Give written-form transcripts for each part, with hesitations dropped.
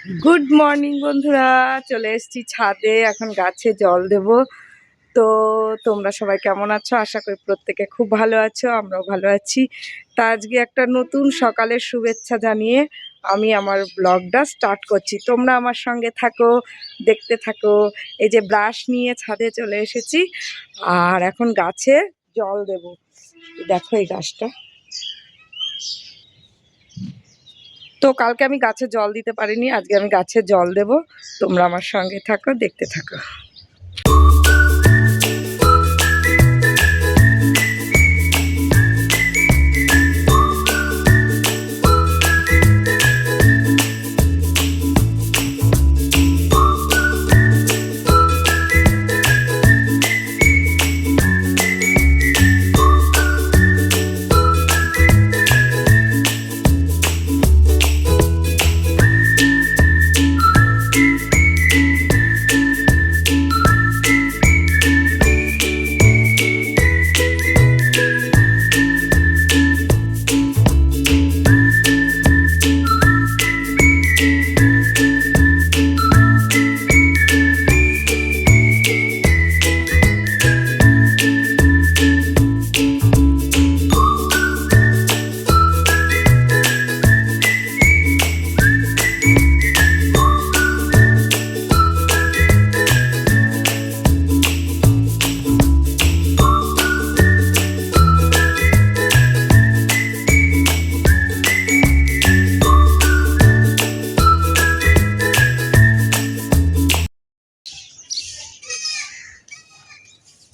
Good morning বন্ধুরা, চলে এসেছি ছাদে। এখন গাছে জল দেব। তো তোমরা সবাই কেমন আছো? আশা করি প্রত্যেকে খুব ভালো আছো, আমরাও ভালো আছি। তা আজকে একটা নতুন সকালের শুভেচ্ছা জানিয়ে আমি আমার ব্লগটা স্টার্ট করছি। তোমরা আমার সঙ্গে থাকো, দেখতে থাকো। এই যে ব্রাশ নিয়ে ছাদে চলে এসেছি, আর এখন গাছে জল দেব। দেখো এই গাছটা। তো কালকে আমি গাছে জল দিতে পারিনি, আজকে আমি গাছে জল দেব। তোমরা আমার সঙ্গে থাকো, দেখতে থাকো।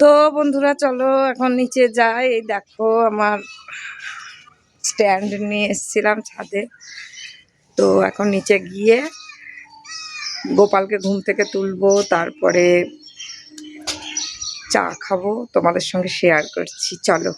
তো বন্ধুরা চলো এখন নিচে যাই। এই দেখো আমার স্ট্যান্ড নিয়ে এসেছিলাম ছাদে। তো এখন নিচে গিয়ে গোপালকে ঘুম থেকে তুলবো, তারপরে চা খাবো, তোমাদের সঙ্গে শেয়ার করছি। চলো।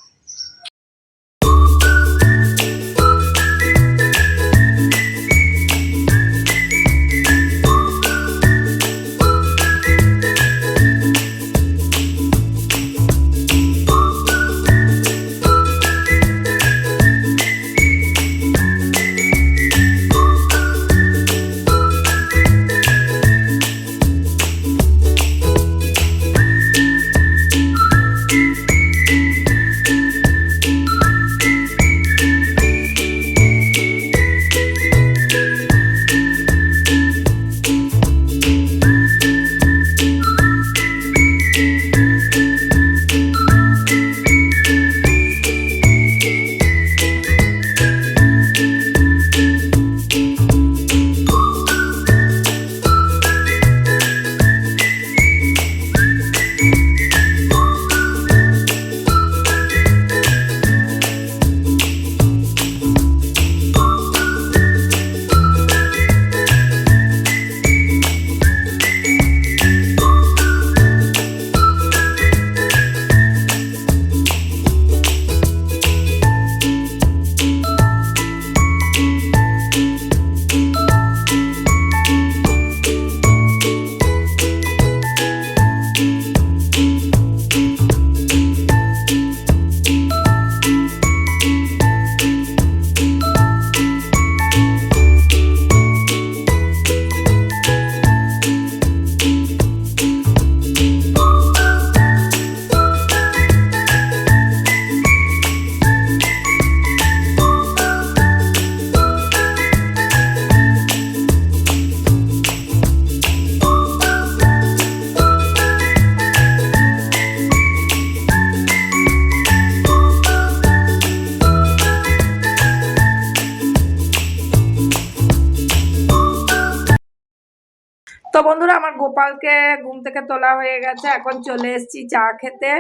তো বন্ধুরা আমার গোপালকে ঘুম থেকে তোলা হয়ে গেছে, এখন চলে এসেছি চা খেতে।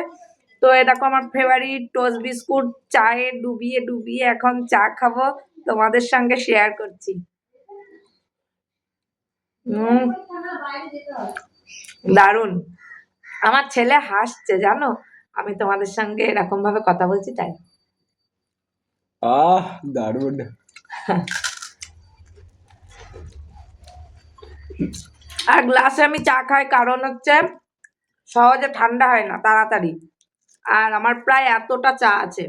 তো এ দেখো আমার ফেভারিট টোস্ট বিস্কুট চায়ে ডুবিয়ে ডুবিয়ে এখন চা খাবো, তোমাদের সঙ্গে শেয়ার করছি। দারুন। আমার ছেলে হাসছে জানো, আমি তোমাদের সঙ্গে এরকম ভাবে কথা বলছি তাই। দারুন। আর গ্লাসে আমি চা খাই কারণ হচ্ছে সহজে ঠান্ডা হয় না তাড়াতাড়ি। আর আমার প্রায় এতটা চা আছে,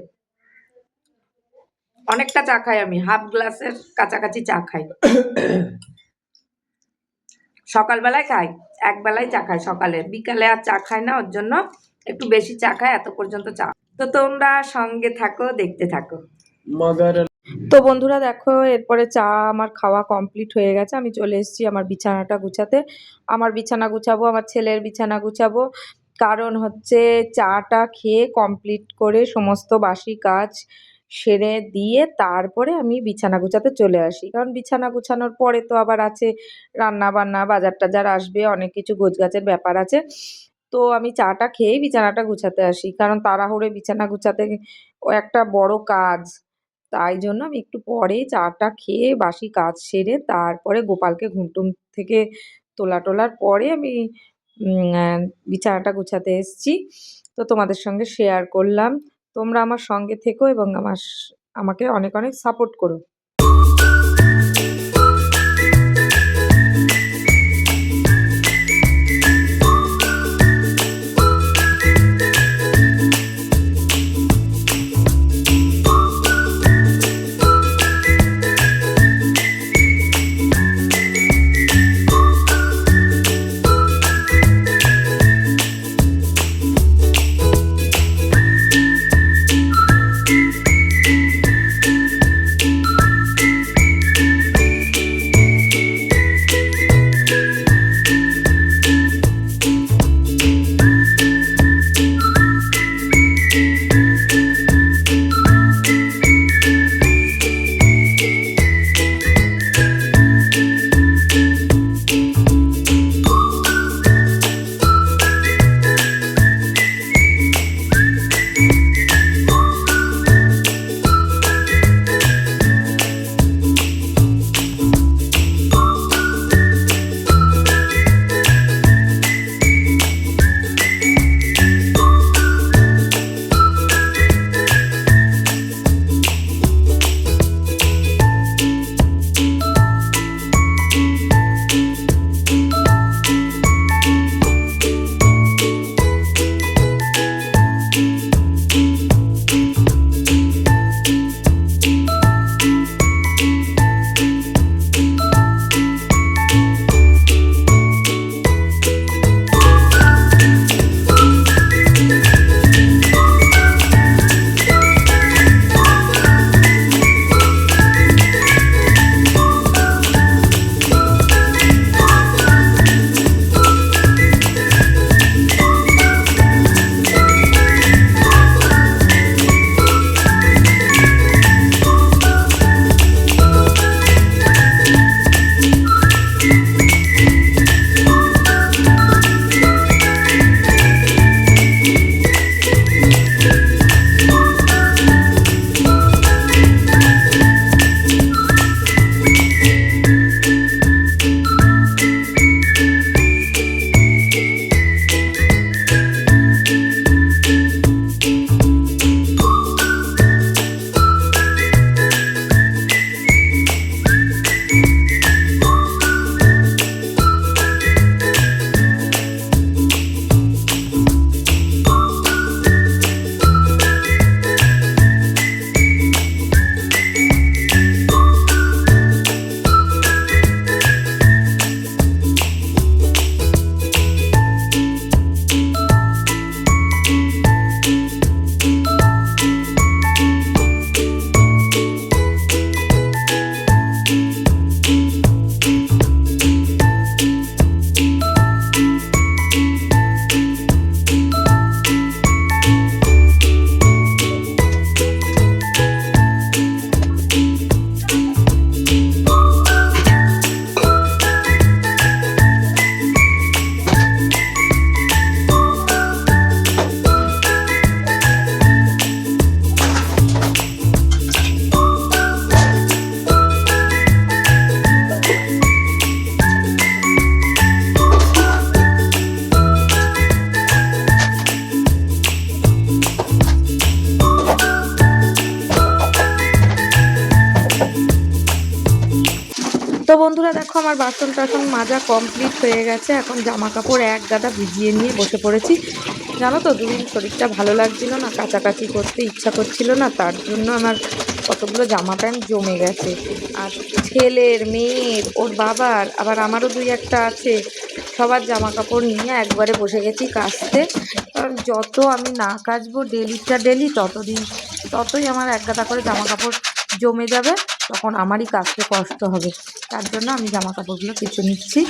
অনেকটা চা খাই আমি, হাফ গ্লাসের কাছাকাছি চা খাই। সকালবেলায় খাই, একবেলায় চা খাই সকালে, বিকালে আর চা খাই না, ওর জন্য একটু বেশি চা খাই, এত পর্যন্ত চা। তো তোমরা সঙ্গে থাকো, দেখতে থাকো। তো বন্ধুরা দেখো, এরপরে চা আমার খাওয়া কমপ্লিট হয়ে গেছে। আমি চলে এসেছি আমার বিছানাটা গুছাতে। আমার বিছানা গুছাবো, আমার ছেলের বিছানা গুছাবো। কারণ হচ্ছে চাটা খেয়ে কমপ্লিট করে সমস্ত বাসি কাজ সেরে দিয়ে তারপরে আমি বিছানা গুছাতে চলে আসি। কারণ বিছানা গুছানোর পরে তো আবার আছে রান্না বান্না, বাজার টাজার আসবে, অনেক কিছু গোছগাছের ব্যাপার আছে। তো আমি চাটা খেয়েই বিছানাটা গুছাতে আসি, কারণ তাড়াহুড়ো বিছানা গুছাতে ও একটা বড় কাজ। তাই জন্য আমি একটু পরেই চাটা খেয়ে বাসি কাজ সেরে তারপরে গোপালকে ঘুম টুম থেকে তোলার পরে আমি বিছানাটা গুছাতে এসেছি। তো তোমাদের সঙ্গে শেয়ার করলাম। তোমরা আমার সঙ্গে থেকো এবং আমাকে অনেক অনেক সাপোর্ট করো। তো বন্ধুরা দেখো, আমার বাসন টাসন মাজা কমপ্লিট হয়ে গেছে। এখন জামা কাপড় এক গাদা ভিজিয়ে নিয়ে বসে পড়েছি। জানো তো দুদিন শরীরটা ভালো লাগছিল না, কাচাকাচি করতে ইচ্ছা করছিল না, তার জন্য আমার কতগুলো জামা প্যান্ট জমে গেছে। আর ছেলের, মেয়ের, ওর বাবার, আবার আমারও দুই একটা আছে, সবার জামা কাপড় নিয়ে একবারে বসে গেছি কাচতে। কারণ যত আমি না কাচবো ডেলিটা ডেলি ততই আমার এক গাদা করে জামা কাপড় জমে যাবে, তখন আমারই কাচতে কষ্ট হবে। তার জন্য আমি জামা কাপড়গুলো কেচে নিচ্ছি।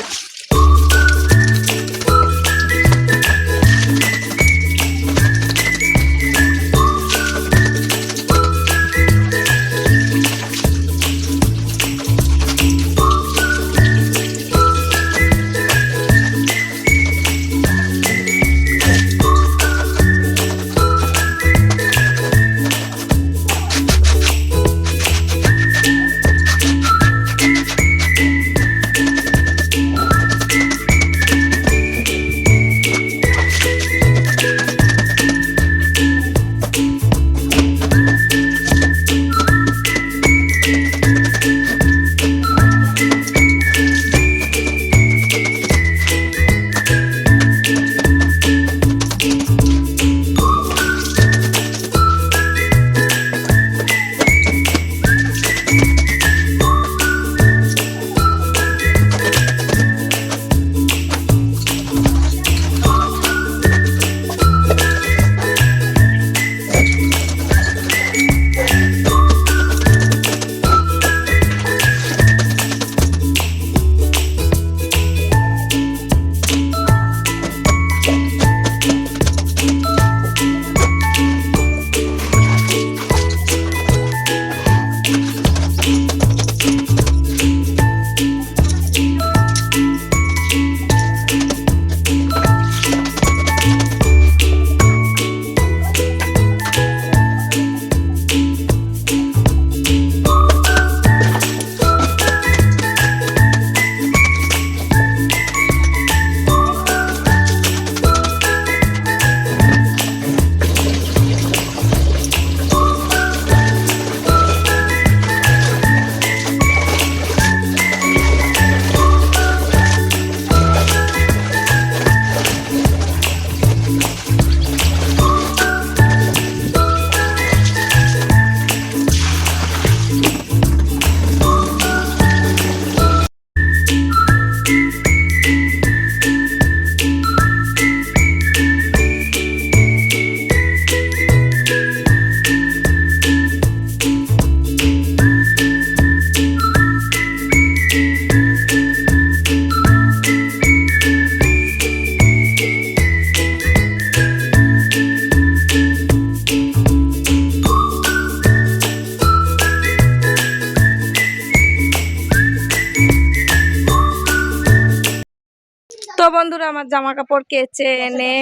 তো বন্ধুরা আমার জামা কাপড় কেচে এনে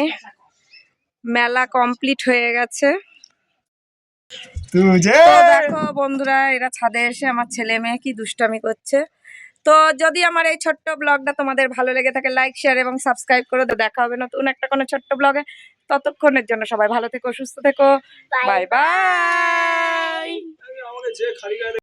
মেলা কমপ্লিট হয়ে গেছে। তো দেখো বন্ধুরা, এরা ছাদে এসে আমার ছেলে মেয়ে কি দুষ্টামি করছে। তো যদি আমার এই ছোট্ট ব্লগটা তোমাদের ভালো লেগে থাকে, লাইক, শেয়ার এবং সাবস্ক্রাইব করো। তো দেখা হবে নতুন একটা কোনো ছোট্ট ব্লগে। ততক্ষণের জন্য সবাই ভালো থেকো, সুস্থ থেকো, বাই বাই।